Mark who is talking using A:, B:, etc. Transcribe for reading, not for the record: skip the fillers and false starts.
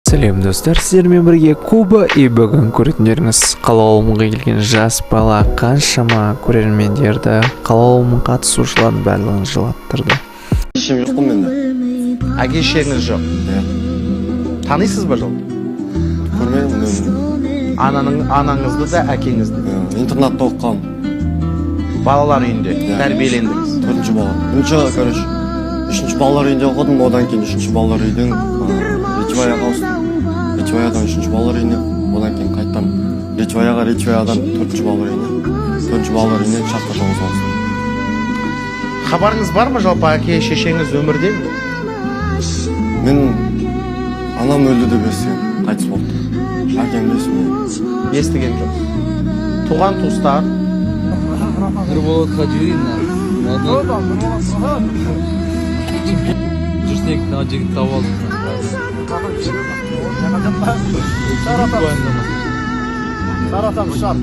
A: Сәлем достар, сіздермен бірге Куба и бүгін көретіндеріңіз қалауымға келген жас бала қаншама көрермендерді қалауымға қатысушылардың барлығын жылаттырды.
B: Шешем жоқ қой менде.
C: Әке шешеңіз жоқ. Танисыз ба жоқ?
B: Көрмедім.
C: Анаңызды да әкеңізді.
B: Интернатта оқығам.
C: Балалар үйінде тәрбиелендіңіз.
B: 4-ші бала. Короче, 3-ші балалар үйінде оқыдым, одан кейін 3-ші балалар үйден Речеваяға ауыстым. Речеваядан 3-ші балалар үйіне, одан кейін қайттам Речеваяға, Речеваядан 4-ші балалар үйіне, 4-ші балалар үйіне Шахтарда ауыстым.
C: Хабарыңыз бар ма жалпы әке шешеңіз өмірде ме?
B: Мен анам өлді деп естігем, қайтыс болды. Әкем естімейді.
C: Естіген жоқ. Туған туыстар.
D: Нұрболатқа жүрейін. Жүрсек, мына жігіт тауып алдым.
E: Саратан ұшар.